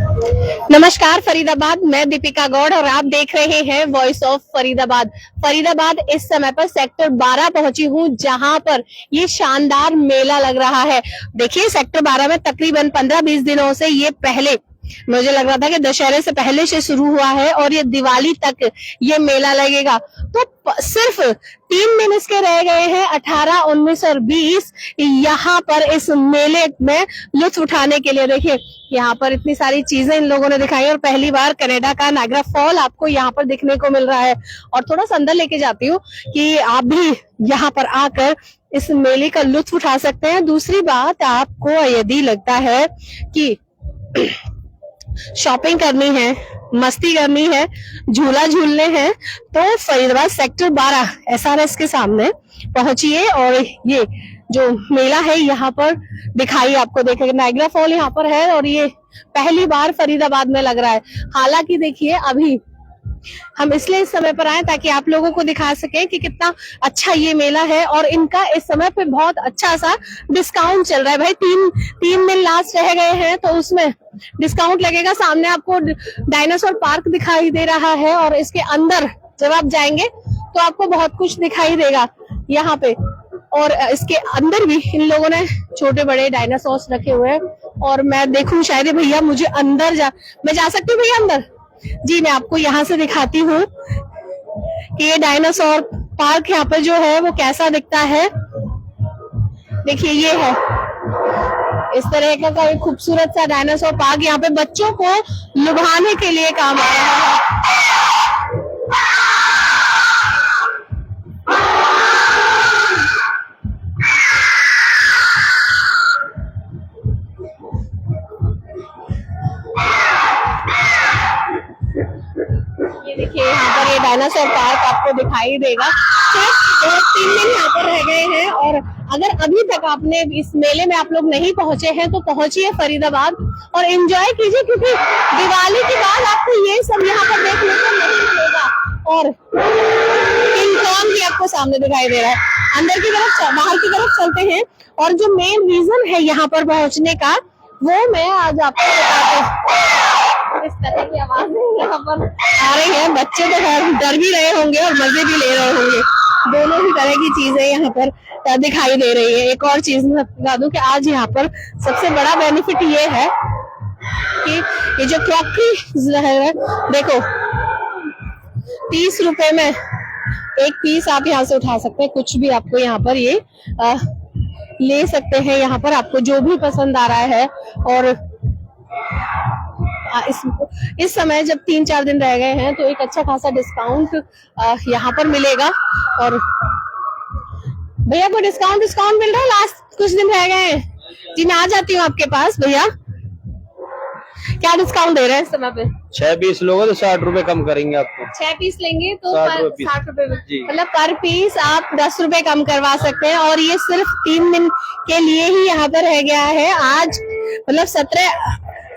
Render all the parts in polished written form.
नमस्कार फरीदाबाद, मैं दीपिका गौड़ और आप देख रहे हैं वॉइस ऑफ फरीदाबाद। फरीदाबाद इस समय पर सेक्टर 12 पहुंची हूं, जहां पर ये शानदार मेला लग रहा है। देखिए, सेक्टर 12 में तकरीबन 15-20 दिनों से ये पहले मुझे लग रहा था कि दशहरे से पहले से शुरू हुआ है और ये दिवाली तक ये मेला लगेगा। तो सिर्फ 3 दिन इसके रह गए हैं, 18, 19 और 20, यहाँ पर इस मेले में लुत्फ उठाने के लिए। देखिए, यहाँ पर इतनी सारी चीजें इन लोगों ने दिखाई और पहली बार कनाडा का नायग्रा फॉल आपको यहाँ पर देखने को मिल रहा है। और थोड़ा सा अंदर लेके जाती हूँ कि आप भी यहाँ पर आकर इस मेले का लुत्फ उठा सकते हैं। दूसरी बात, आपको यदि लगता है कि शॉपिंग करनी है, मस्ती करनी है, झूला झूलने हैं, तो फरीदाबाद सेक्टर 12 SRS के सामने पहुंचिए और ये जो मेला है यहाँ पर दिखाई आपको देखेगा। नायग्रा फॉल यहाँ पर है और ये पहली बार फरीदाबाद में लग रहा है। हालांकि देखिए, अभी हम इसलिए इस समय पर आए ताकि आप लोगों को दिखा सके कि कितना अच्छा ये मेला है और इनका इस समय पे बहुत अच्छा सा डिस्काउंट चल रहा है। भाई, तीन दिन लास्ट रह गए हैं तो उसमें डिस्काउंट लगेगा। सामने आपको डायनासोर पार्क दिखाई दे रहा है और इसके अंदर जब आप जाएंगे तो आपको बहुत कुछ दिखाई देगा यहाँ पे। और इसके अंदर भी इन लोगों ने छोटे बड़े डायनासोर्स रखे हुए हैं और मैं देखूं शायद भैया मुझे अंदर मैं जा सकती हूँ भैया अंदर? जी, मैं आपको यहाँ से दिखाती हूँ कि ये डायनासोर पार्क यहाँ पर जो है वो कैसा दिखता है। देखिए, ये है इस तरह का एक खूबसूरत सा डायनासोर पार्क। यहाँ पे बच्चों को लुभाने के लिए काम आया है। देखिए, यहाँ पर ये डायनासोर पार्क आपको दिखाई देगा। सिर्फ 3 दिन यहाँ पर रह गए हैं और अगर अभी तक आपने इस मेले में आप लोग नहीं पहुंचे हैं तो पहुंचिए फरीदाबाद और एंजॉय कीजिए, क्योंकि दिवाली के बाद आपको ये सब यहाँ पर देखने को नहीं मिलेगा। और किंग कॉन्ग भी आपको सामने दिखाई दे रहा है। अंदर की तरफ, बाहर की तरफ चलते हैं और जो मेन रीजन है यहाँ पर पहुंचने का वो मैं आज आपको बताती हूँ। इस तरह की आवाजें यहाँ पर आ रही है। बच्चे तो डर भी रहे होंगे और मजे भी ले रहे होंगे। दोनों ही तरह की चीजें यहाँ पर दिखाई दे रही है। एक और चीज मैं बता दूं कि आज यहाँ पर सबसे बड़ा बेनिफिट ये है कि ये जो क्रॉकरी है, देखो 30 रुपए में एक पीस आप यहाँ से उठा सकते हैं। कुछ भी आपको यहाँ पर ये ले सकते हैं। यहाँ पर आपको जो भी पसंद आ रहा है और इस समय जब 3-4 दिन रह गए हैं तो एक अच्छा खासा डिस्काउंट यहाँ पर मिलेगा। और भैया को डिस्काउंट मिल रहा है, लास्ट कुछ दिन रह गए हैं। जी, मैं आ जाती हूँ आपके पास। भैया, क्या डिस्काउंट दे रहे हैं इस समय पे? 6 पीस लोगे तो 60 रुपए कम करेंगे आपको। 6 पीस लेंगे तो 60 रुपए, मतलब पर पीस आप 10 रुपए कम करवा सकते हैं। और ये सिर्फ 3 दिन के लिए ही यहाँ पर रह गया है। आज मतलब 17,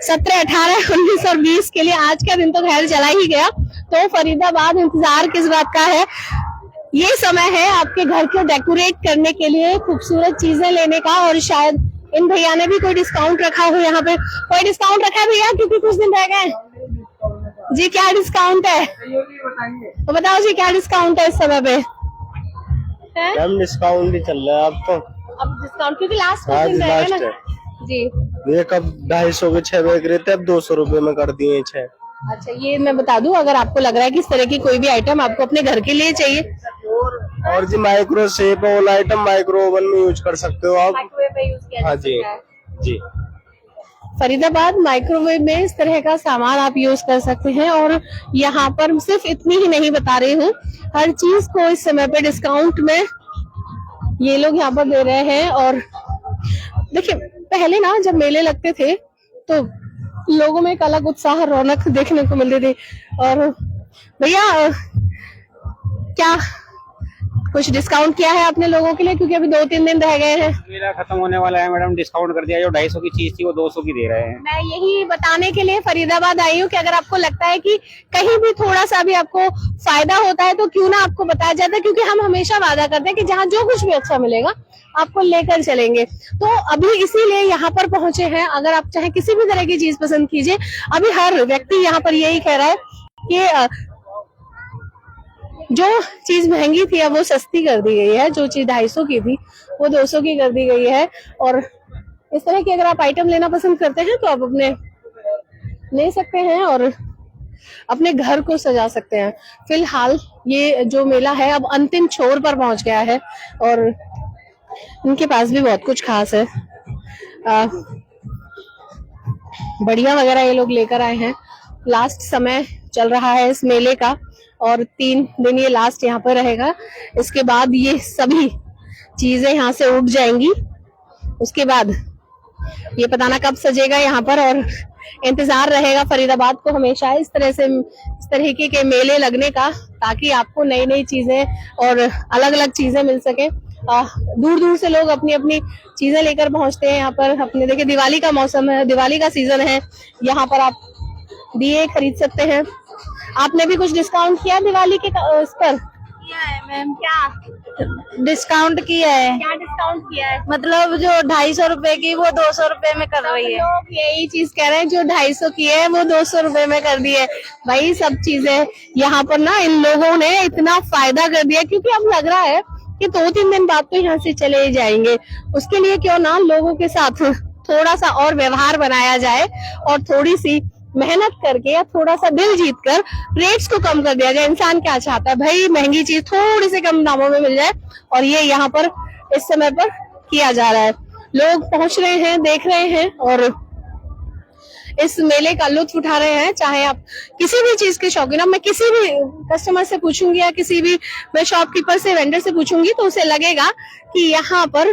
18, 19 और 20 के लिए आज का दिन तो खैर चला ही गया। तो फरीदाबाद इंतजार किस बात का है? ये समय है आपके घर को डेकोरेट करने के लिए, खूबसूरत चीजें लेने का। और शायद इन भैया ने भी कोई डिस्काउंट रखा हो। यहाँ पे कोई डिस्काउंट रखा है भैया, क्योंकि कुछ दिन रह गए जी? क्या डिस्काउंट है तो बताओ जी, क्या डिस्काउंट है इस समय पे? मैम, डिस्काउंट ही चल रहा है अब तो। अब डिस्काउंट क्योंकि लास्ट कुछ दिन रह गए ना जी। ये कब 250 के 6 बैग रहते, अब 200 रुपए में कर दिए 6। अच्छा, ये मैं बता दूं, अगर आपको लग रहा है कि इस तरह की कोई भी आइटम आपको अपने घर के लिए चाहिए और जी माइक्रो शेप वाला आइटम माइक्रो ओवन में यूज कर सकते हो आप। माइक्रोवेव में यूज किया जा सकता है। जी, फरीदाबाद माइक्रोवेव में इस तरह का सामान आप यूज कर सकते हैं। और यहाँ पर सिर्फ इतनी ही नहीं बता रही हूँ, हर चीज को इस समय पे डिस्काउंट में ये लोग यहाँ पर दे रहे हैं। और देखिए, पहले ना जब मेले लगते थे तो लोगों में एक अलग उत्साह, रौनक देखने को मिलती थी। और भैया, क्या कुछ डिस्काउंट किया है आपने लोगों के लिए, क्योंकि अभी 2-3 दिन रह गए हैं। मेला खत्म होने वाला है मैडम, डिस्काउंट कर दिया। जो 250 की चीज थी वो 200 की दे रहे हैं। मैं यही बताने के लिए फरीदाबाद आई हूँ कि अगर आपको लगता है कि कहीं भी थोड़ा सा भी आपको फायदा होता है तो क्यों ना आपको बताया जाता है, क्योंकि हम हमेशा वादा करते हैं कि जहाँ जो कुछ भी अच्छा मिलेगा आपको लेकर चलेंगे। तो अभी इसीलिए यहाँ पर पहुंचे हैं। अगर आप चाहे किसी भी तरह की चीज पसंद कीजिए, अभी हर व्यक्ति यहाँ पर यही कह रहा है कि जो चीज महंगी थी अब वो सस्ती कर दी गई है, जो चीज 250 की थी वो 200 की कर दी गई है। और इस तरह की अगर आप आइटम लेना पसंद करते हैं तो आप अपने ले सकते हैं और अपने घर को सजा सकते हैं। फिलहाल ये जो मेला है अब अंतिम छोर पर पहुंच गया है और इनके पास भी बहुत कुछ खास है। बढ़िया वगैरह ये लोग लेकर आए हैं। लास्ट समय चल रहा है इस मेले का और 3 दिन ये लास्ट यहाँ पर रहेगा। इसके बाद ये सभी चीजें यहाँ से उठ जाएंगी। उसके बाद ये पता ना कब सजेगा यहाँ पर, और इंतजार रहेगा फरीदाबाद को हमेशा इस तरीके के मेले लगने का, ताकि आपको नई नई चीजें और अलग अलग चीजें मिल सके। दूर दूर से लोग अपनी अपनी चीजें लेकर पहुंचते हैं यहाँ पर। अपने देखिए दिवाली का मौसम है, दिवाली का सीजन है, यहाँ पर आप दिए खरीद सकते हैं। आपने भी कुछ डिस्काउंट किया दिवाली के इस पर? किया है मैम। क्या डिस्काउंट किया है? क्या डिस्काउंट किया है? मतलब जो 250 रुपए की वो 200 रुपए में कर रही है। लोग यही चीज कह रहे हैं, जो 250 की है वो 200 रुपए में कर दी है। भाई सब चीजें यहाँ पर ना इन लोगों ने इतना फायदा कर दिया, क्योंकि अब लग रहा है कि 2-3 दिन बाद तो यहाँ से चले ही जाएंगे। उसके लिए क्यों ना लोगों के साथ थोड़ा सा और व्यवहार बनाया जाए और थोड़ी सी मेहनत करके या थोड़ा सा दिल जीत कर रेट्स को कम कर दिया जाए। इंसान क्या चाहता है भाई, महंगी चीज थोड़ी से कम दामों में मिल जाए, और ये यहाँ पर इस समय पर किया जा रहा है। लोग पहुंच रहे हैं, देख रहे हैं और इस मेले का लुत्फ उठा रहे हैं। चाहे आप किसी भी चीज के शौकीन हो, मैं किसी भी कस्टमर से पूछूंगी या किसी भी मैं शॉपकीपर से, वेंडर से पूछूंगी तो उसे लगेगा कि यहाँ पर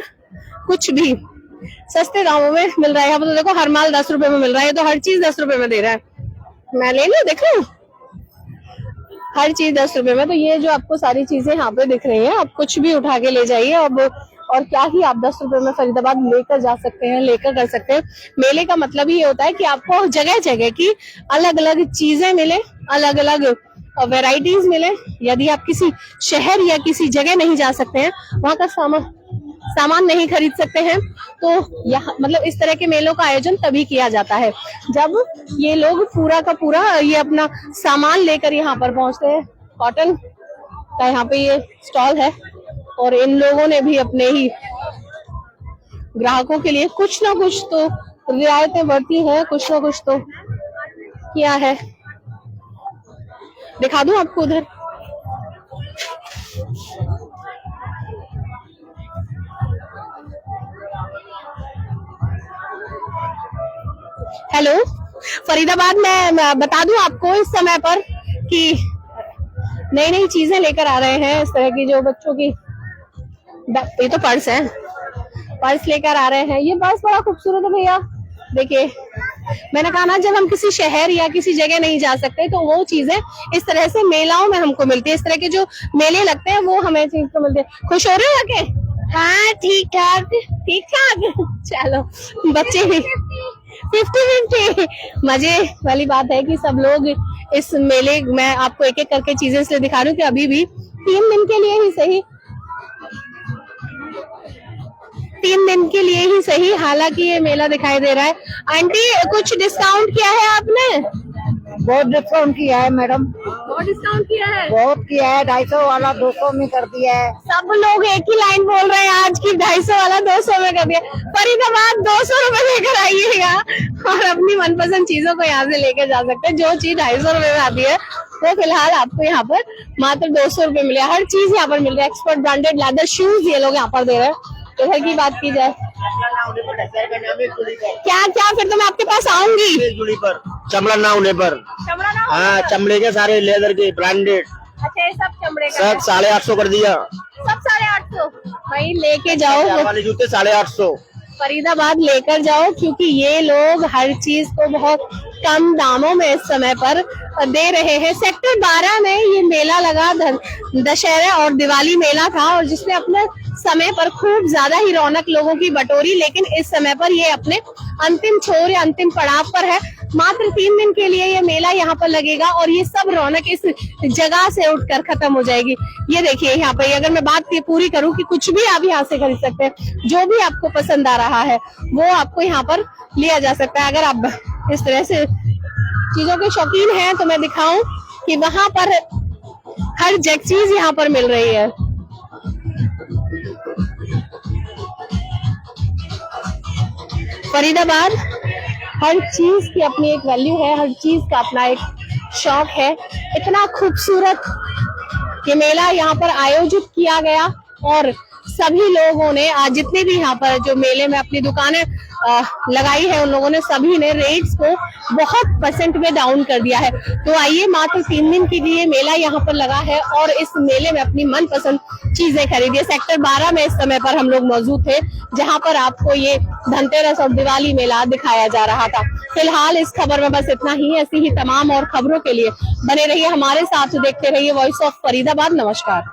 कुछ भी सस्ते दामों में मिल रहा है। यहाँ पर तो देखो हर माल 10 रुपए में मिल रहा है, तो हर चीज 10 रुपए में दे रहा है। मैं ले लूं, देख लूं, हर चीज 10 रुपए में। तो ये जो आपको सारी चीजें यहाँ पे दिख रही हैं, आप कुछ भी उठा के ले जाइए अब, और क्या ही आप 10 रुपए में फरीदाबाद लेकर जा सकते हैं, लेकर कर सकते हैं। मेले का मतलब ही ये होता है कि आपको जगह जगह की अलग अलग चीजें मिले, अलग अलग वेराइटीज मिले। यदि आप किसी शहर या किसी जगह नहीं जा सकते हैं, वहां का सामान नहीं खरीद सकते हैं, तो यहाँ मतलब इस तरह के मेलों का आयोजन तभी किया जाता है जब ये लोग पूरा का पूरा ये अपना सामान लेकर यहाँ पर पहुंचते हैं। कॉटन का यहाँ पे ये स्टॉल है और इन लोगों ने भी अपने ही ग्राहकों के लिए कुछ ना कुछ तो रियायतें बढ़ती हैं, कुछ ना कुछ तो किया है। दिखा दूं आपको उधर, हेलो फरीदाबाद में बता दूं आपको इस समय पर कि नई नई चीजें लेकर आ रहे हैं। इस तरह की जो बच्चों की, ये तो पर्स है, पर्स लेकर आ रहे हैं। ये पर्स बड़ा खूबसूरत है भैया, देखिए। मैंने कहा ना, जब हम किसी शहर या किसी जगह नहीं जा सकते तो वो चीजें इस तरह से मेलाओं में हमको मिलती है। इस तरह के जो मेले लगते हैं वो हमें चीज को मिलते हैं। खुश हो रहे हो आके? हाँ ठीक ठाक, ठीक ठाक। चलो बच्चे भी 50-50। मजे वाली बात है कि सब लोग इस मेले, मैं आपको एक एक करके चीजें इसलिए दिखा रही हूँ कि अभी भी 3 दिन के लिए ही सही, 3 दिन के लिए ही सही, हालांकि ये मेला दिखाई दे रहा है। आंटी कुछ डिस्काउंट किया है आपने? बहुत डिस्काउंट किया है मैडम, बहुत डिस्काउंट किया है, बहुत किया है। 250 वाला 200 में कर दिया है। सब लोग एक ही लाइन बोल रहे हैं आज की, 250 वाला 200 में कर दिया। फरीदाबाद 200 रुपए लेकर आइएगा और अपनी मनपसंद चीजों को यहाँ से लेकर जा सकते हैं। जो चीज 250 रुपए में आती है वो फिलहाल आपको यहाँ पर मात्र 200 रुपए मिले। हर चीज यहाँ पर मिल रही है। एक्सपर्ट ब्रांडेड लेदर शूज ये लोग यहाँ पर दे रहे हैं। इधर की बात की जाए, क्या क्या फिर तो मैं आपके पास आऊंगी। पर चमड़ा ना होने पर, हाँ चमड़े के सारे लेदर के ब्रांडेड। अच्छा ये सब चमड़े का सब 850 कर दिया, सब 850। भाई लेके जाओ वाले जूते 850। फरीदाबाद लेकर जाओ, क्योंकि ये लोग हर चीज को बहुत कम दामों में इस समय पर दे रहे हैं। सेक्टर 12 में ये मेला लगा, दशहरा और दिवाली मेला था, और जिसने अपने समय पर खूब ज्यादा ही रौनक लोगों की बटोरी, लेकिन इस समय पर ये अपने अंतिम छोर या अंतिम पड़ाव पर है। मात्र 3 दिन के लिए ये मेला यहाँ पर लगेगा और ये सब रौनक इस जगह से उठकर खत्म हो जाएगी। ये देखिए यहाँ पे, अगर मैं बात ये पूरी करूँ कि कुछ भी आप यहाँ से खरीद सकते हैं, जो भी आपको पसंद आ रहा है वो आपको यहाँ पर लिया जा सकता है। अगर आप इस तरह से चीजों के शौकीन हैं तो मैं दिखाऊं कि वहां पर हर चीज यहाँ पर मिल रही है। फरीदाबाद, हर चीज की अपनी एक वैल्यू है, हर चीज का अपना एक शौक है। इतना खूबसूरत ये मेला यहाँ पर आयोजित किया गया और सभी लोगों ने आज जितने भी यहाँ पर जो मेले में अपनी दुकानें लगाई है, उन लोगों ने सभी ने रेट्स को बहुत % में डाउन कर दिया है। तो आइए, मात्र 3 दिन के लिए मेला यहाँ पर लगा है और इस मेले में अपनी मनपसंद चीजें खरीदिए। सेक्टर 12 में इस समय पर हम लोग मौजूद थे, जहाँ पर आपको ये धनतेरस और दिवाली मेला दिखाया जा रहा था। फिलहाल इस खबर में बस इतना ही। ऐसी ही तमाम और खबरों के लिए बने रहिए हमारे साथ, देखते रहिए वॉइस ऑफ फरीदाबाद। नमस्कार।